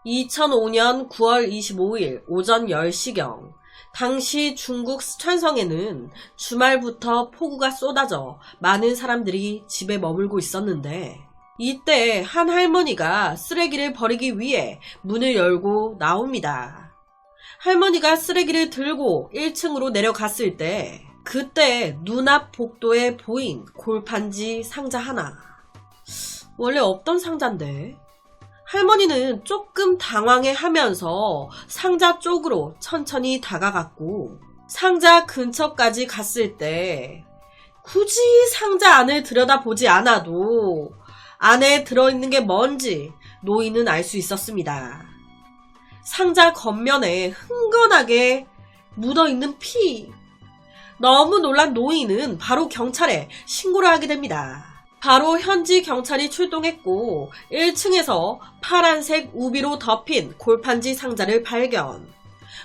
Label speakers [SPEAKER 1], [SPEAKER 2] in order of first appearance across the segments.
[SPEAKER 1] 2005년 9월 25일 오전 10시경 당시 중국 스촨성에는 주말부터 폭우가 쏟아져 많은 사람들이 집에 머물고 있었는데 이때 한 할머니가 쓰레기를 버리기 위해 문을 열고 나옵니다. 할머니가 쓰레기를 들고 1층으로 내려갔을 때 그때 눈앞 복도에 보인 골판지 상자 하나. 원래 없던 상자인데 할머니는 조금 당황해하면서 상자 쪽으로 천천히 다가갔고 상자 근처까지 갔을 때 굳이 상자 안을 들여다보지 않아도 안에 들어있는 게 뭔지 노인은 알 수 있었습니다. 상자 겉면에 흥건하게 묻어있는 피. 너무 놀란 노인은 바로 경찰에 신고를 하게 됩니다. 바로 현지 경찰이 출동했고 1층에서 파란색 우비로 덮인 골판지 상자를 발견.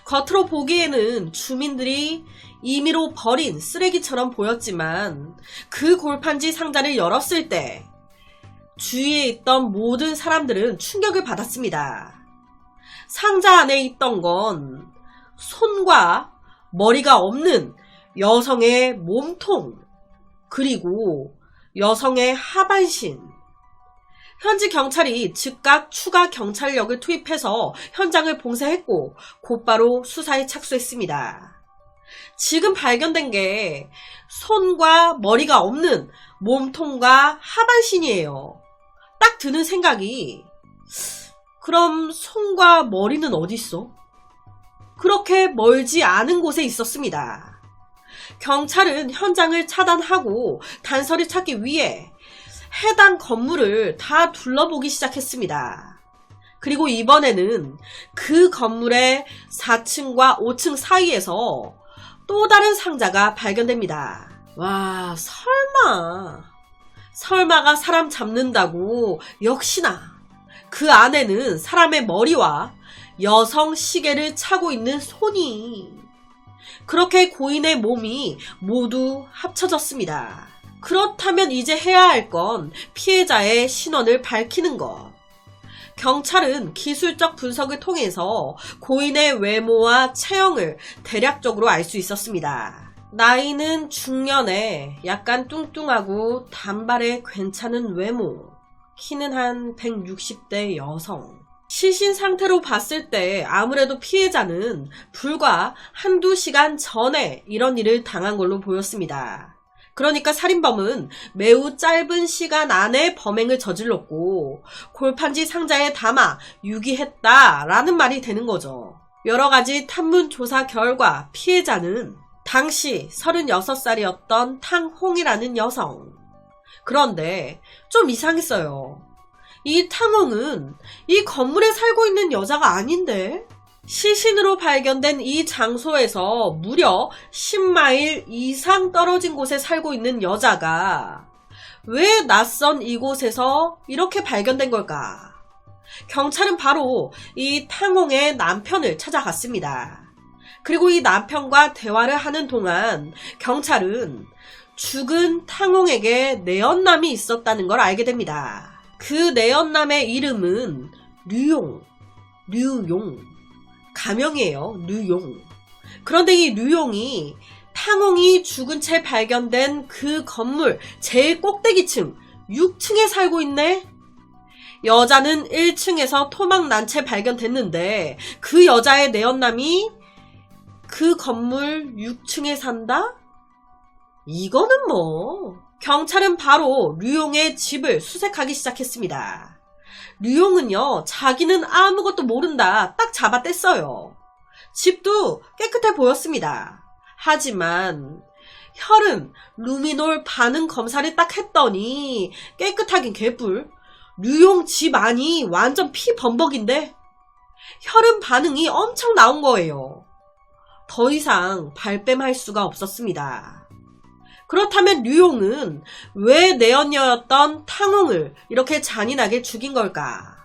[SPEAKER 1] 겉으로 보기에는 주민들이 임의로 버린 쓰레기처럼 보였지만 그 골판지 상자를 열었을 때 주위에 있던 모든 사람들은 충격을 받았습니다. 상자 안에 있던 건 손과 머리가 없는 여성의 몸통, 그리고 여성의 하반신. 현지 경찰이 즉각 추가 경찰력을 투입해서 현장을 봉쇄했고 곧바로 수사에 착수했습니다. 지금 발견된 게 손과 머리가 없는 몸통과 하반신이에요. 딱 드는 생각이 그럼 손과 머리는 어디 있어? 그렇게 멀지 않은 곳에 있었습니다. 경찰은 현장을 차단하고 단서를 찾기 위해 해당 건물을 다 둘러보기 시작했습니다. 그리고 이번에는 그 건물의 4층과 5층 사이에서 또 다른 상자가 발견됩니다. 와, 설마가 사람 잡는다고 역시나 그 안에는 사람의 머리와 여성 시계를 차고 있는 손이. 그렇게 고인의 몸이 모두 합쳐졌습니다. 그렇다면 이제 해야 할 건 피해자의 신원을 밝히는 것. 경찰은 기술적 분석을 통해서 고인의 외모와 체형을 대략적으로 알 수 있었습니다. 나이는 중년에 약간 뚱뚱하고 단발에 괜찮은 외모, 키는 한 160대 여성. 시신 상태로 봤을 때 아무래도 피해자는 불과 한두 시간 전에 이런 일을 당한 걸로 보였습니다. 그러니까 살인범은 매우 짧은 시간 안에 범행을 저질렀고 골판지 상자에 담아 유기했다라는 말이 되는 거죠. 여러 가지 탐문 조사 결과 피해자는 당시 36살이었던 탕홍이라는 여성. 그런데 좀 이상했어요. 이 탕홍은 이 건물에 살고 있는 여자가 아닌데? 시신으로 발견된 이 장소에서 무려 10마일 이상 떨어진 곳에 살고 있는 여자가 왜 낯선 이곳에서 이렇게 발견된 걸까? 경찰은 바로 이 탕홍의 남편을 찾아갔습니다. 그리고 이 남편과 대화를 하는 동안 경찰은 죽은 탕홍에게 내연남이 있었다는 걸 알게 됩니다. 그 내연남의 이름은 류용. 가명이에요. 류용. 그런데 이 류용이 탕홍이 죽은 채 발견된 그 건물 제일 꼭대기층 6층에 살고 있네? 여자는 1층에서 토막 난 채 발견됐는데 그 여자의 내연남이 그 건물 6층에 산다? 이거는 뭐... 경찰은 바로 류용의 집을 수색하기 시작했습니다. 류용은요, 자기는 아무것도 모른다 딱 잡아뗐어요. 집도 깨끗해 보였습니다. 하지만 혈흔, 루미놀 반응 검사를 딱 했더니 깨끗하긴 개뿔. 류용 집 안이 완전 피범벅인데 혈흔 반응이 엄청 나온 거예요. 더 이상 발뺌할 수가 없었습니다. 그렇다면 류용은 왜 내연녀였던 탕홍을 이렇게 잔인하게 죽인 걸까?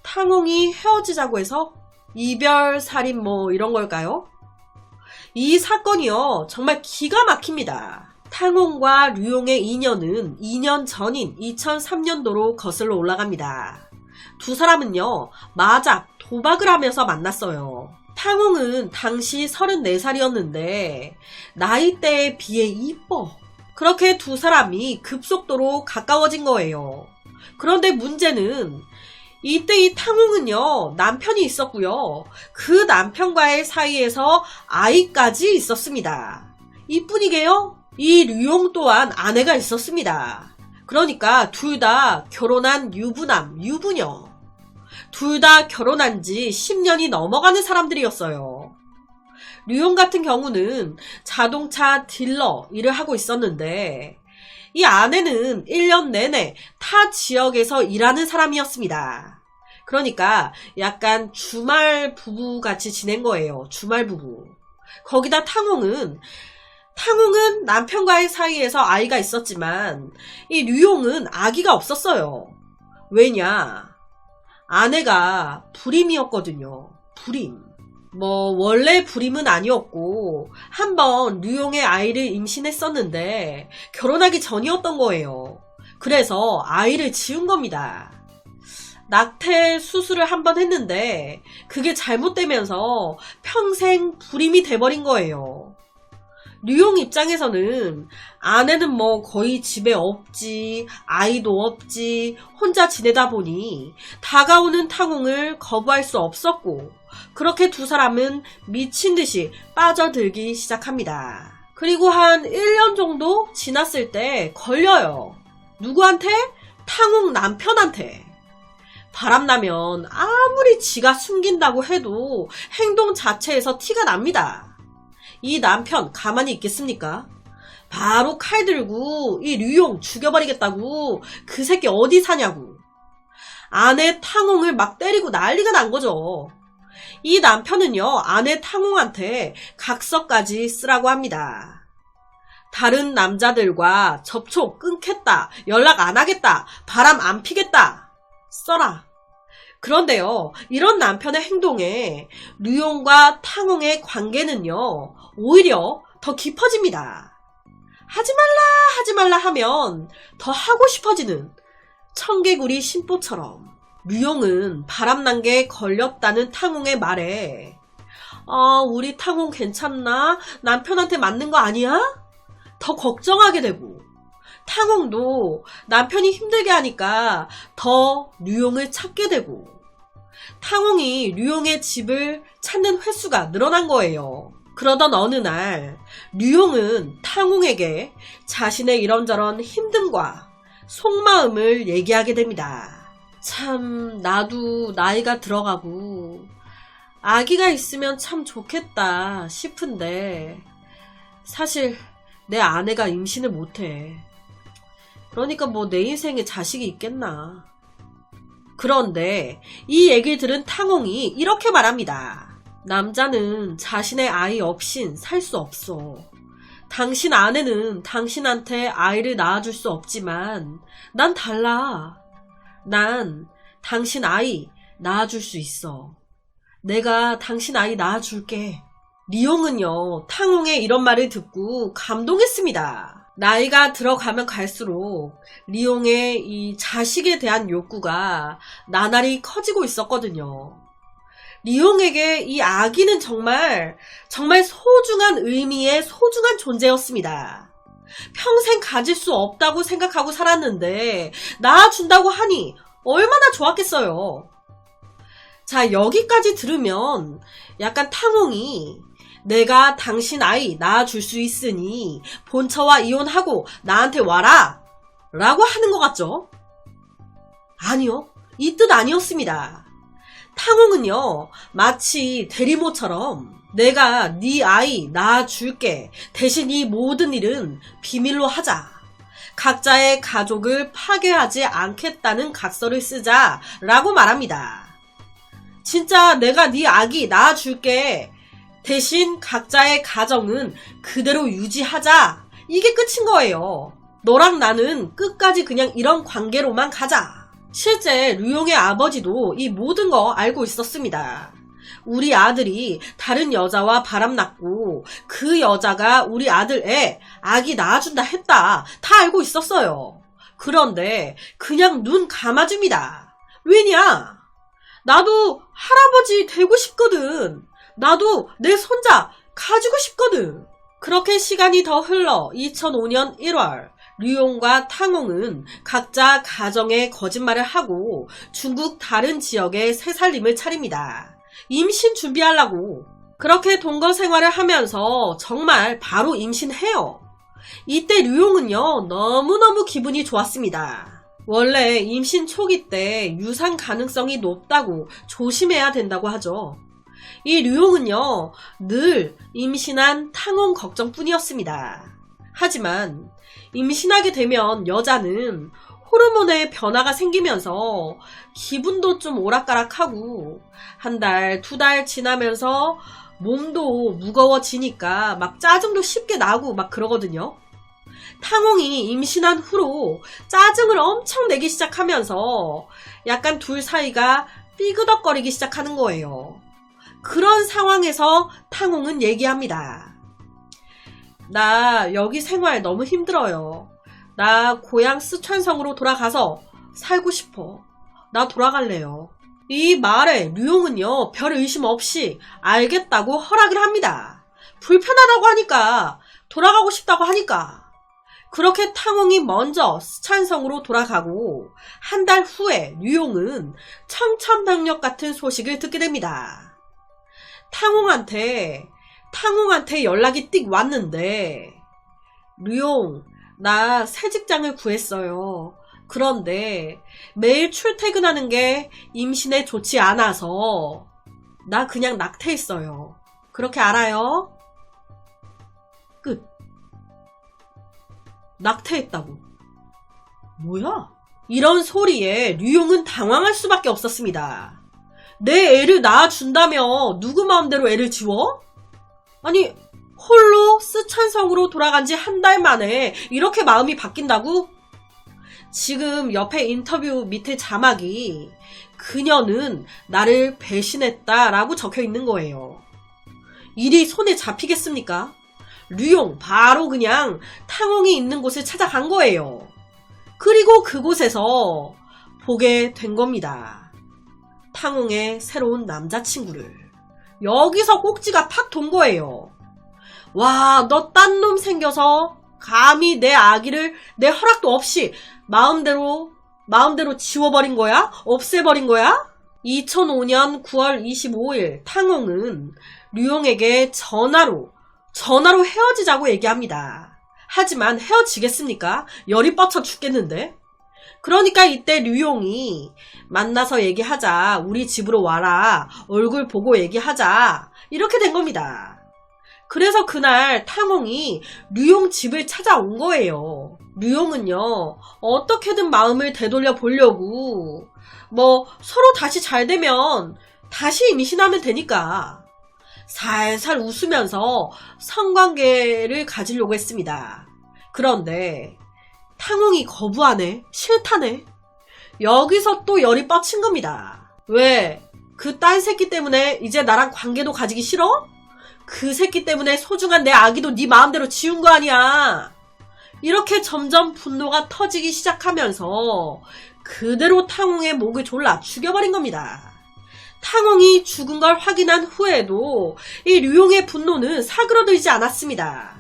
[SPEAKER 1] 탕홍이 헤어지자고 해서? 이별살인 뭐 이런 걸까요? 이 사건이요, 정말 기가 막힙니다. 탕홍과 류용의 인연은 2년 전인 2003년도로 거슬러 올라갑니다. 두 사람은요, 마작, 도박을 하면서 만났어요. 탕홍은 당시 34살이었는데 나이대에 비해 이뻐. 그렇게 두 사람이 급속도로 가까워진 거예요. 그런데 문제는 이때 이 탕홍은요, 남편이 있었고요. 그 남편과의 사이에서 아이까지 있었습니다. 이뿐이게요, 이 류용 또한 아내가 있었습니다. 그러니까 둘 다 결혼한 유부남, 유부녀. 둘 다 결혼한 지 10년이 넘어가는 사람들이었어요. 류용 같은 경우는 자동차 딜러 일을 하고 있었는데 이 아내는 1년 내내 타 지역에서 일하는 사람이었습니다. 그러니까 약간 주말 부부같이 지낸 거예요. 주말 부부. 거기다 탕홍은 남편과의 사이에서 아이가 있었지만 이 류용은 아기가 없었어요. 왜냐? 아내가 불임이었거든요. 불임. 원래 불임은 아니었고 한번 류용의 아이를 임신했었는데 결혼하기 전이었던 거예요. 그래서 아이를 지은 겁니다. 낙태 수술을 한번 했는데 그게 잘못되면서 평생 불임이 돼버린 거예요. 류용 입장에서는 아내는 거의 집에 없지, 아이도 없지, 혼자 지내다 보니 다가오는 탕홍을 거부할 수 없었고 그렇게 두 사람은 미친 듯이 빠져들기 시작합니다. 그리고 한 1년 정도 지났을 때 걸려요. 누구한테? 탕홍 남편한테. 바람나면 아무리 지가 숨긴다고 해도 행동 자체에서 티가 납니다. 이 남편 가만히 있겠습니까? 바로 칼 들고 이 류용 죽여버리겠다고. 그 새끼 어디 사냐고. 아내 탕홍을 막 때리고 난리가 난 거죠. 이 남편은요, 아내 탕홍한테 각서까지 쓰라고 합니다. 다른 남자들과 접촉 끊겠다, 연락 안 하겠다, 바람 안 피겠다, 써라. 그런데요, 이런 남편의 행동에 류용과 탕홍의 관계는요, 오히려 더 깊어집니다. 하지 말라 하면 더 하고 싶어지는 청개구리 심보처럼. 류용은 바람난 게 걸렸다는 탕홍의 말에 우리 탕홍 괜찮나? 남편한테 맞는 거 아니야? 더 걱정하게 되고 탕홍도 남편이 힘들게 하니까 더 류용을 찾게 되고 탕홍이 류용의 집을 찾는 횟수가 늘어난 거예요. 그러던 어느 날 류용은 탕홍에게 자신의 이런저런 힘듦과 속마음을 얘기하게 됩니다. 참 나도 나이가 들어가고 아기가 있으면 참 좋겠다 싶은데 사실 내 아내가 임신을 못해. 그러니까 내 인생에 자식이 있겠나. 그런데 이 얘기를 들은 탕홍이 이렇게 말합니다. 남자는 자신의 아이 없인 살 수 없어. 당신 아내는 당신한테 아이를 낳아줄 수 없지만 난 달라. 난 당신 아이 낳아줄 수 있어. 내가 당신 아이 낳아줄게. 류용은요, 탕홍의 이런 말을 듣고 감동했습니다. 나이가 들어가면 갈수록 류용의 이 자식에 대한 욕구가 나날이 커지고 있었거든요. 류용에게 이 아기는 정말 소중한 의미의 소중한 존재였습니다. 평생 가질 수 없다고 생각하고 살았는데 낳아준다고 하니 얼마나 좋았겠어요. 자, 여기까지 들으면 약간 탕홍이 내가 당신 아이 낳아줄 수 있으니 본처와 이혼하고 나한테 와라 라고 하는 것 같죠? 아니요, 이 뜻 아니었습니다. 탕홍은요, 마치 대리모처럼 내가 네 아이 낳아줄게. 대신 이 모든 일은 비밀로 하자. 각자의 가족을 파괴하지 않겠다는 각서를 쓰자 라고 말합니다. 진짜 내가 네 아기 낳아줄게. 대신 각자의 가정은 그대로 유지하자. 이게 끝인 거예요. 너랑 나는 끝까지 그냥 이런 관계로만 가자. 실제 류용의 아버지도 이 모든 거 알고 있었습니다. 우리 아들이 다른 여자와 바람났고 그 여자가 우리 아들 아기 낳아준다 했다. 다 알고 있었어요. 그런데 그냥 눈 감아줍니다. 왜냐? 나도 할아버지 되고 싶거든. 나도 내 손자 가지고 싶거든. 그렇게 시간이 더 흘러 2005년 1월 류용과 탕홍은 각자 가정에 거짓말을 하고 중국 다른 지역에 새살림을 차립니다. 임신 준비하려고. 그렇게 동거 생활을 하면서 정말 바로 임신해요. 이때 류용은요, 너무너무 기분이 좋았습니다. 원래 임신 초기 때 유산 가능성이 높다고 조심해야 된다고 하죠. 이 류용은요, 늘 임신한 탕홍 걱정뿐이었습니다. 하지만 임신하게 되면 여자는 호르몬의 변화가 생기면서 기분도 좀 오락가락하고 한 달, 두 달 지나면서 몸도 무거워지니까 막 짜증도 쉽게 나고 막 그러거든요. 탕홍이 임신한 후로 짜증을 엄청 내기 시작하면서 약간 둘 사이가 삐그덕거리기 시작하는 거예요. 그런 상황에서 탕홍은 얘기합니다. 나 여기 생활 너무 힘들어요. 나 고향 쓰촨성으로 돌아가서 살고 싶어. 나 돌아갈래요. 이 말에 류용은요, 별 의심 없이 알겠다고 허락을 합니다. 불편하다고 하니까, 돌아가고 싶다고 하니까. 그렇게 탕홍이 먼저 쓰촨성으로 돌아가고 한 달 후에 류용은 청천벽력 같은 소식을 듣게 됩니다. 탕홍한테 연락이 띡 왔는데, 류용, 나 새 직장을 구했어요. 그런데 매일 출퇴근하는 게 임신에 좋지 않아서 나 그냥 낙태했어요. 그렇게 알아요? 끝. 낙태했다고. 뭐야? 이런 소리에 류용은 당황할 수밖에 없었습니다. 내 애를 낳아준다며 누구 마음대로 애를 지워? 아니, 홀로 쓰촨성으로 돌아간 지 한 달 만에 이렇게 마음이 바뀐다고? 지금 옆에 인터뷰 밑에 자막이 그녀는 나를 배신했다라고 적혀 있는 거예요. 일이 손에 잡히겠습니까? 류용 바로 그냥 탕홍이 있는 곳을 찾아간 거예요. 그리고 그곳에서 보게 된 겁니다. 탕홍의 새로운 남자친구를. 여기서 꼭지가 팍 돈 거예요. 와, 너 딴 놈 생겨서 감히 내 아기를 내 허락도 없이 마음대로 지워버린 거야? 없애버린 거야? 2005년 9월 25일 탕홍은 류용에게 전화로 헤어지자고 얘기합니다. 하지만 헤어지겠습니까? 열이 뻗쳐 죽겠는데? 그러니까 이때 류용이 만나서 얘기하자, 우리 집으로 와라, 얼굴 보고 얘기하자, 이렇게 된 겁니다. 그래서 그날 탕홍이 류용 집을 찾아온 거예요. 류용은요, 어떻게든 마음을 되돌려 보려고, 서로 다시 잘 되면 다시 임신하면 되니까 살살 웃으면서 성관계를 가지려고 했습니다. 그런데 탕홍이 거부하네. 싫다네. 여기서 또 열이 뻗친 겁니다. 왜? 그 딴 새끼 때문에 이제 나랑 관계도 가지기 싫어? 그 새끼 때문에 소중한 내 아기도 네 마음대로 지운 거 아니야. 이렇게 점점 분노가 터지기 시작하면서 그대로 탕홍의 목을 졸라 죽여버린 겁니다. 탕홍이 죽은 걸 확인한 후에도 이 류용의 분노는 사그러들지 않았습니다.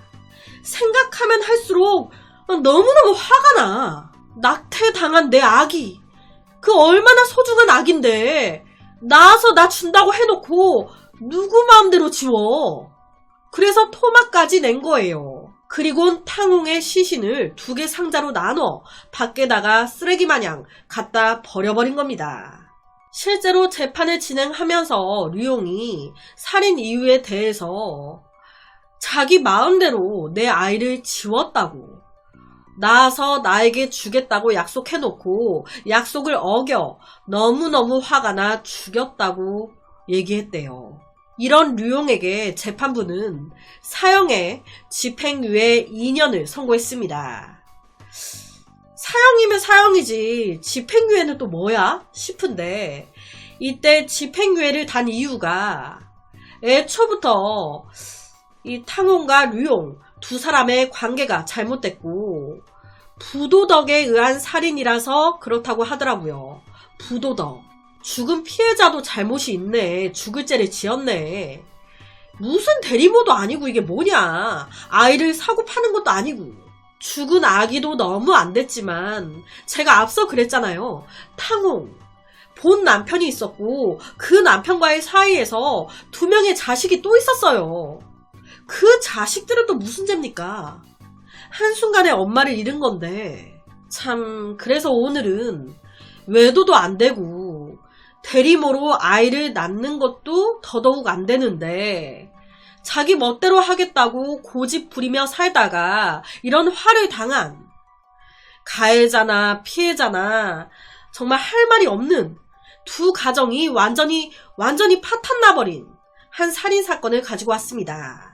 [SPEAKER 1] 생각하면 할수록 너무너무 화가 나. 낙태당한 내 아기. 그 얼마나 소중한 아기인데 낳아서 나 준다고 해놓고 누구 마음대로 지워. 그래서 토막까지 낸 거예요. 그리곤 탕홍의 시신을 2개 상자로 나눠 밖에다가 쓰레기 마냥 갖다 버려버린 겁니다. 실제로 재판을 진행하면서 류용이 살인 이유에 대해서 자기 마음대로 내 아이를 지웠다고, 낳아서 나에게 주겠다고 약속해놓고 약속을 어겨 너무너무 화가 나 죽였다고 얘기했대요. 이런 류용에게 재판부는 사형에 집행유예 2년을 선고했습니다. 사형이면 사형이지 집행유예는 또 뭐야? 싶은데, 이때 집행유예를 단 이유가 애초부터 이 탕홍과 류용 두 사람의 관계가 잘못됐고 부도덕에 의한 살인이라서 그렇다고 하더라고요. 부도덕. 죽은 피해자도 잘못이 있네. 죽을 죄를 지었네. 무슨 대리모도 아니고 이게 뭐냐. 아이를 사고 파는 것도 아니고. 죽은 아기도 너무 안 됐지만 제가 앞서 그랬잖아요. 탕홍. 본 남편이 있었고 그 남편과의 사이에서 2명의 자식이 또 있었어요. 그 자식들은 또 무슨 죄입니까? 한순간에 엄마를 잃은 건데. 참, 그래서 오늘은 외도도 안 되고 대리모로 아이를 낳는 것도 더더욱 안 되는데 자기 멋대로 하겠다고 고집 부리며 살다가 이런 화를 당한 가해자나 피해자나 정말 할 말이 없는 두 가정이 완전히 파탄나버린 한 살인사건을 가지고 왔습니다.